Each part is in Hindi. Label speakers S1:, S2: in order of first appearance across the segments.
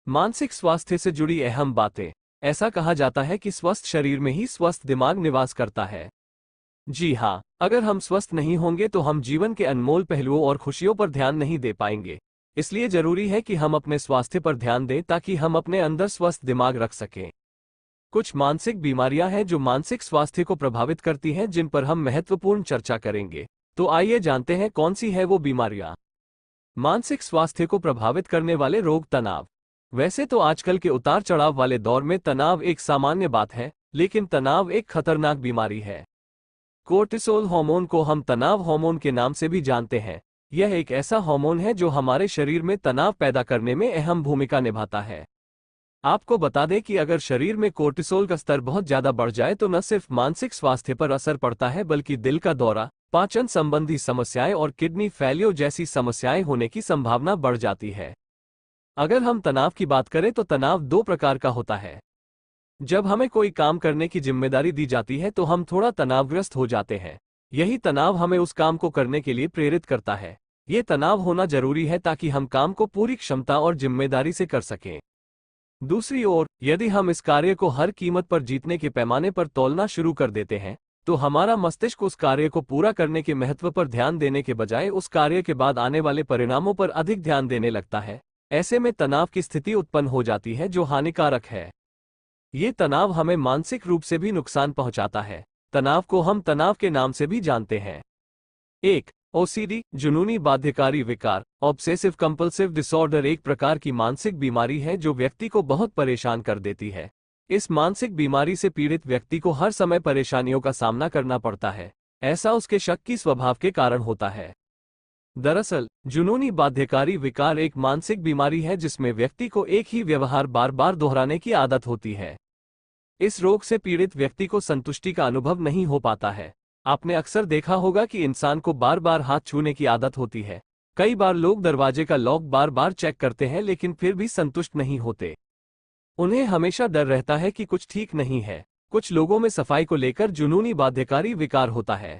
S1: मानसिक स्वास्थ्य से जुड़ी अहम बातें। ऐसा कहा जाता है कि स्वस्थ शरीर में ही स्वस्थ दिमाग निवास करता है। जी हाँ, अगर हम स्वस्थ नहीं होंगे तो हम जीवन के अनमोल पहलुओं और खुशियों पर ध्यान नहीं दे पाएंगे। इसलिए जरूरी है कि हम अपने स्वास्थ्य पर ध्यान दें ताकि हम अपने अंदर स्वस्थ दिमाग रख सकें। कुछ मानसिक बीमारियां हैं जो मानसिक स्वास्थ्य को प्रभावित करती हैं, जिन पर हम महत्वपूर्ण चर्चा करेंगे। तो आइए जानते हैं कौन सी है वो बीमारियां। मानसिक स्वास्थ्य को प्रभावित करने वाले रोग। तनाव। वैसे तो आजकल के उतार चढ़ाव वाले दौर में तनाव एक सामान्य बात है, लेकिन तनाव एक खतरनाक बीमारी है। कोर्टिसोल हार्मोन को हम तनाव हार्मोन के नाम से भी जानते हैं। यह एक ऐसा हार्मोन है जो हमारे शरीर में तनाव पैदा करने में अहम भूमिका निभाता है। आपको बता दें कि अगर शरीर में कोर्टिसोल का स्तर बहुत ज्यादा बढ़ जाए तो न सिर्फ मानसिक स्वास्थ्य पर असर पड़ता है, बल्कि दिल का दौरा, पाचन संबंधी समस्याएं और किडनी फेलियर जैसी समस्याएं होने की संभावना बढ़ जाती है। अगर हम तनाव की बात करें तो तनाव दो प्रकार का होता है। जब हमें कोई काम करने की जिम्मेदारी दी जाती है तो हम थोड़ा तनावग्रस्त हो जाते हैं। यही तनाव हमें उस काम को करने के लिए प्रेरित करता है। ये तनाव होना जरूरी है ताकि हम काम को पूरी क्षमता और जिम्मेदारी से कर सकें। दूसरी ओर, यदि हम इस कार्य को हर कीमत पर जीतने के पैमाने पर तौलना शुरू कर देते हैं तो हमारा मस्तिष्क उस कार्य को पूरा करने के महत्व पर ध्यान देने के बजाय उस कार्य के बाद आने वाले परिणामों पर अधिक ध्यान देने लगता है। ऐसे में तनाव की स्थिति उत्पन्न हो जाती है जो हानिकारक है। ये तनाव हमें मानसिक रूप से भी नुकसान पहुंचाता है। तनाव को हम तनाव के नाम से भी जानते हैं। 1. ओसीडी, जुनूनी बाध्यकारी विकार। ऑब्सेसिव कंपल्सिव डिसऑर्डर एक प्रकार की मानसिक बीमारी है जो व्यक्ति को बहुत परेशान कर देती है। इस मानसिक बीमारी से पीड़ित व्यक्ति को हर समय परेशानियों का सामना करना पड़ता है। ऐसा उसके शक की स्वभाव के कारण होता है। दरअसल, जुनूनी बाध्यकारी विकार एक मानसिक बीमारी है जिसमें व्यक्ति को एक ही व्यवहार बार बार दोहराने की आदत होती है। इस रोग से पीड़ित व्यक्ति को संतुष्टि का अनुभव नहीं हो पाता है। आपने अक्सर देखा होगा कि इंसान को बार बार हाथ छूने की आदत होती है। कई बार लोग दरवाजे का लॉक बार बार चेक करते हैं लेकिन फिर भी संतुष्ट नहीं होते। उन्हें हमेशा डर रहता है कि कुछ ठीक नहीं है। कुछ लोगों में सफाई को लेकर जुनूनी बाध्यकारी विकार होता है।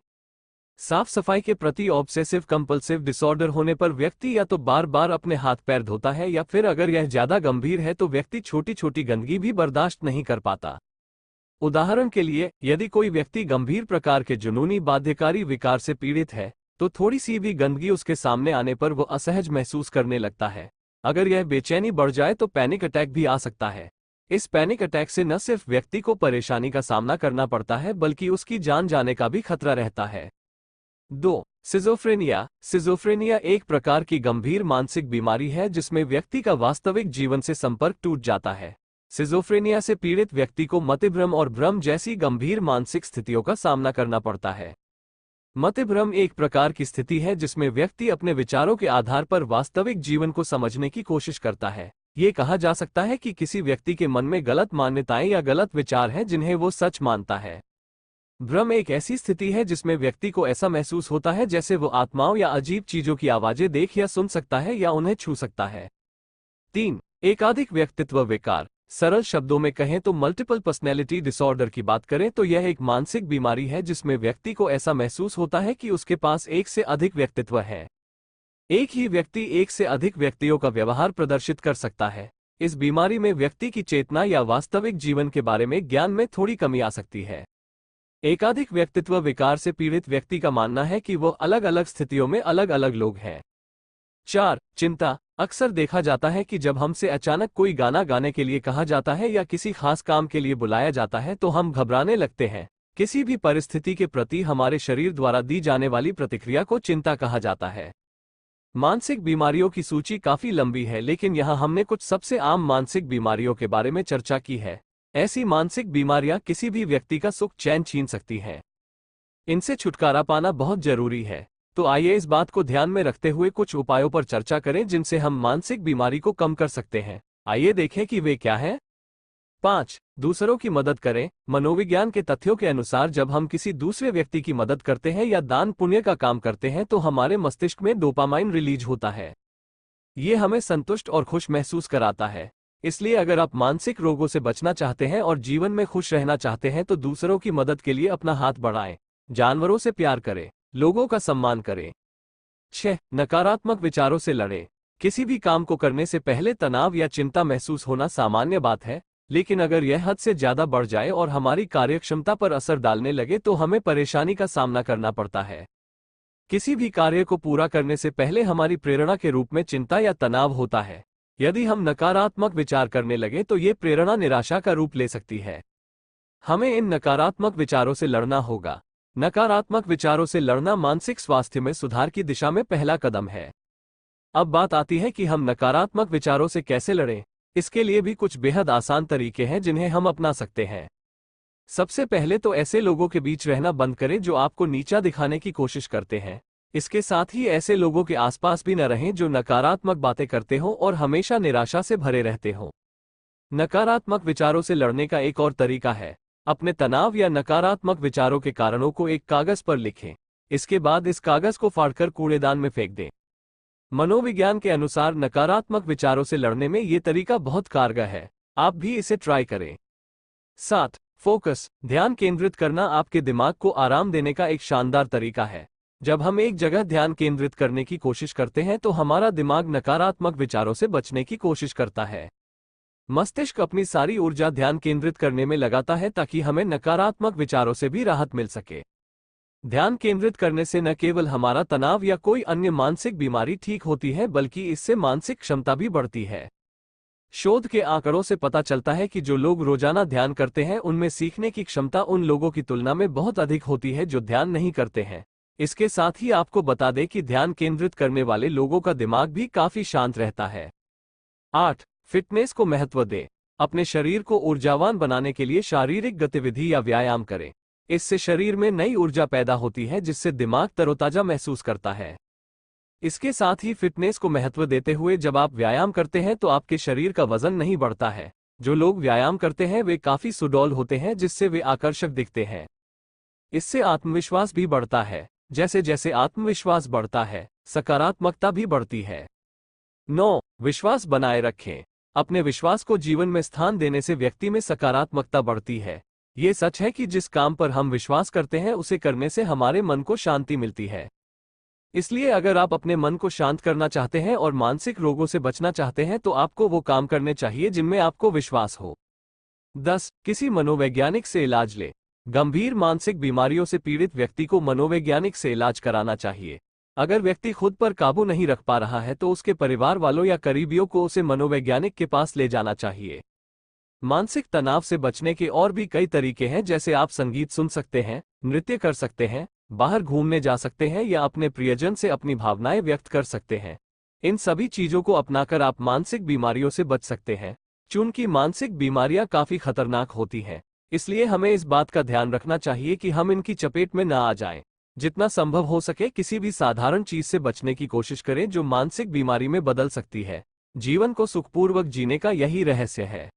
S1: साफ सफाई के प्रति ऑब्सेसिव कंपल्सिव डिसऑर्डर होने पर व्यक्ति या तो बार बार अपने हाथ पैर धोता है या फिर अगर यह ज्यादा गंभीर है तो व्यक्ति छोटी छोटी गंदगी भी बर्दाश्त नहीं कर पाता। उदाहरण के लिए, यदि कोई व्यक्ति गंभीर प्रकार के जुनूनी बाध्यकारी विकार से पीड़ित है तो थोड़ी सी भी गंदगी उसके सामने आने पर वो असहज महसूस करने लगता है। अगर यह बेचैनी बढ़ जाए तो पैनिक अटैक भी आ सकता है। इस पैनिक अटैक से न सिर्फ व्यक्ति को परेशानी का सामना करना पड़ता है बल्कि उसकी जान जाने का भी खतरा रहता है। 2. सिजोफ्रेनिया। सिजोफ्रेनिया एक प्रकार की गंभीर मानसिक बीमारी है जिसमें व्यक्ति का वास्तविक जीवन से संपर्क टूट जाता है। सिजोफ्रेनिया से पीड़ित व्यक्ति को मतिभ्रम और भ्रम जैसी गंभीर मानसिक स्थितियों का सामना करना पड़ता है। मतिभ्रम एक प्रकार की स्थिति है जिसमें व्यक्ति अपने विचारों के आधार पर वास्तविक जीवन को समझने की कोशिश करता है। ये कहा जा सकता है कि किसी व्यक्ति के मन में गलत मान्यताएं या गलत विचार हैं जिन्हें वो सच मानता है। भ्रम एक ऐसी स्थिति है जिसमें व्यक्ति को ऐसा महसूस होता है जैसे वो आत्माओं या अजीब चीजों की आवाजें देख या सुन सकता है या उन्हें छू सकता है। 3. एकाधिक व्यक्तित्व विकार। सरल शब्दों में कहें तो मल्टीपल पर्सनैलिटी डिसऑर्डर की बात करें तो यह एक मानसिक बीमारी है जिसमें व्यक्ति को ऐसा महसूस होता है कि उसके पास एक से अधिक व्यक्तित्व है। एक ही व्यक्ति एक से अधिक व्यक्तियों का व्यवहार प्रदर्शित कर सकता है। इस बीमारी में व्यक्ति की चेतना या वास्तविक जीवन के बारे में ज्ञान में थोड़ी कमी आ सकती है। एकाधिक व्यक्तित्व विकार से पीड़ित व्यक्ति का मानना है कि वो अलग अलग स्थितियों में अलग अलग लोग हैं। 4. चिंता। अक्सर देखा जाता है कि जब हमसे अचानक कोई गाना गाने के लिए कहा जाता है या किसी खास काम के लिए बुलाया जाता है तो हम घबराने लगते हैं। किसी भी परिस्थिति के प्रति हमारे शरीर द्वारा दी जाने वाली प्रतिक्रिया को चिंता कहा जाता है। मानसिक बीमारियों की सूची काफी लंबी है, लेकिन यहाँ हमने कुछ सबसे आम मानसिक बीमारियों के बारे में चर्चा की है। ऐसी मानसिक बीमारियां किसी भी व्यक्ति का सुख चैन छीन सकती हैं। इनसे छुटकारा पाना बहुत जरूरी है। तो आइए इस बात को ध्यान में रखते हुए कुछ उपायों पर चर्चा करें जिनसे हम मानसिक बीमारी को कम कर सकते हैं। आइए देखें कि वे क्या हैं। 5. दूसरों की मदद करें। मनोविज्ञान के तथ्यों के अनुसार जब हम किसी दूसरे व्यक्ति की मदद करते हैं या दान पुण्य का काम करते हैं तो हमारे मस्तिष्क में डोपामाइन रिलीज होता है। ये हमें संतुष्ट और खुश महसूस कराता है। इसलिए अगर आप मानसिक रोगों से बचना चाहते हैं और जीवन में खुश रहना चाहते हैं तो दूसरों की मदद के लिए अपना हाथ बढ़ाएं। जानवरों से प्यार करें। लोगों का सम्मान करें। 6. नकारात्मक विचारों से लड़ें। किसी भी काम को करने से पहले तनाव या चिंता महसूस होना सामान्य बात है, लेकिन अगर यह हद से ज्यादा बढ़ जाए और हमारी कार्यक्षमता पर असर डालने लगे तो हमें परेशानी का सामना करना पड़ता है। किसी भी कार्य को पूरा करने से पहले हमारी प्रेरणा के रूप में चिंता या तनाव होता है। यदि हम नकारात्मक विचार करने लगे तो ये प्रेरणा निराशा का रूप ले सकती है। हमें इन नकारात्मक विचारों से लड़ना होगा। नकारात्मक विचारों से लड़ना मानसिक स्वास्थ्य में सुधार की दिशा में पहला कदम है। अब बात आती है कि हम नकारात्मक विचारों से कैसे लड़ें। इसके लिए भी कुछ बेहद आसान तरीके हैं जिन्हें हम अपना सकते हैं। सबसे पहले तो ऐसे लोगों के बीच रहना बंद करें जो आपको नीचा दिखाने की कोशिश करते हैं। इसके साथ ही ऐसे लोगों के आसपास भी न रहें जो नकारात्मक बातें करते हों और हमेशा निराशा से भरे रहते हों। नकारात्मक विचारों से लड़ने का एक और तरीका है, अपने तनाव या नकारात्मक विचारों के कारणों को एक कागज पर लिखें। इसके बाद इस कागज को फाड़कर कूड़ेदान में फेंक दें। मनोविज्ञान के अनुसार नकारात्मक विचारों से लड़ने में ये तरीका बहुत कारगर है। आप भी इसे ट्राई करें। 7. फोकस, ध्यान केंद्रित करना आपके दिमाग को आराम देने का एक शानदार तरीका है। जब हम एक जगह ध्यान केंद्रित करने की कोशिश करते हैं तो हमारा दिमाग नकारात्मक विचारों से बचने की कोशिश करता है। मस्तिष्क अपनी सारी ऊर्जा ध्यान केंद्रित करने में लगाता है ताकि हमें नकारात्मक विचारों से भी राहत मिल सके। ध्यान केंद्रित करने से न केवल हमारा तनाव या कोई अन्य मानसिक बीमारी ठीक होती है बल्कि इससे मानसिक क्षमता भी बढ़ती है। शोध के आंकड़ों से पता चलता है कि जो लोग रोजाना ध्यान करते हैं उनमें सीखने की क्षमता उन लोगों की तुलना में बहुत अधिक होती है जो ध्यान नहीं करते हैं। इसके साथ ही आपको बता दें कि ध्यान केंद्रित करने वाले लोगों का दिमाग भी काफी शांत रहता है। 8. फिटनेस को महत्व दें, अपने शरीर को ऊर्जावान बनाने के लिए शारीरिक गतिविधि या व्यायाम करें। इससे शरीर में नई ऊर्जा पैदा होती है जिससे दिमाग तरोताजा महसूस करता है। इसके साथ ही फिटनेस को महत्व देते हुए जब आप व्यायाम करते हैं तो आपके शरीर का वजन नहीं बढ़ता है। जो लोग व्यायाम करते हैं वे काफी सुडौल होते हैं जिससे वे आकर्षक दिखते हैं। इससे आत्मविश्वास भी बढ़ता है। जैसे जैसे आत्मविश्वास बढ़ता है सकारात्मकता भी बढ़ती है। 9. विश्वास बनाए रखें, अपने विश्वास को जीवन में स्थान देने से व्यक्ति में सकारात्मकता बढ़ती है। ये सच है कि जिस काम पर हम विश्वास करते हैं उसे करने से हमारे मन को शांति मिलती है। इसलिए अगर आप अपने मन को शांत करना चाहते हैं और मानसिक रोगों से बचना चाहते हैं तो आपको वो काम करने चाहिए जिनमें आपको विश्वास हो। 10. किसी मनोवैज्ञानिक से इलाज लें, गंभीर मानसिक बीमारियों से पीड़ित व्यक्ति को मनोवैज्ञानिक से इलाज कराना चाहिए। अगर व्यक्ति खुद पर काबू नहीं रख पा रहा है तो उसके परिवार वालों या करीबियों को उसे मनोवैज्ञानिक के पास ले जाना चाहिए। मानसिक तनाव से बचने के और भी कई तरीके हैं, जैसे आप संगीत सुन सकते हैं, नृत्य कर सकते हैं, बाहर घूमने जा सकते हैं या अपने प्रियजन से अपनी भावनाएं व्यक्त कर सकते हैं। इन सभी चीजों को अपनाकर आप मानसिक बीमारियों से बच सकते हैं। चूंकि मानसिक बीमारियां काफी खतरनाक होती हैं, इसलिए हमें इस बात का ध्यान रखना चाहिए कि हम इनकी चपेट में न आ जाएं। जितना संभव हो सके किसी भी साधारण चीज से बचने की कोशिश करें जो मानसिक बीमारी में बदल सकती है। जीवन को सुखपूर्वक जीने का यही रहस्य है।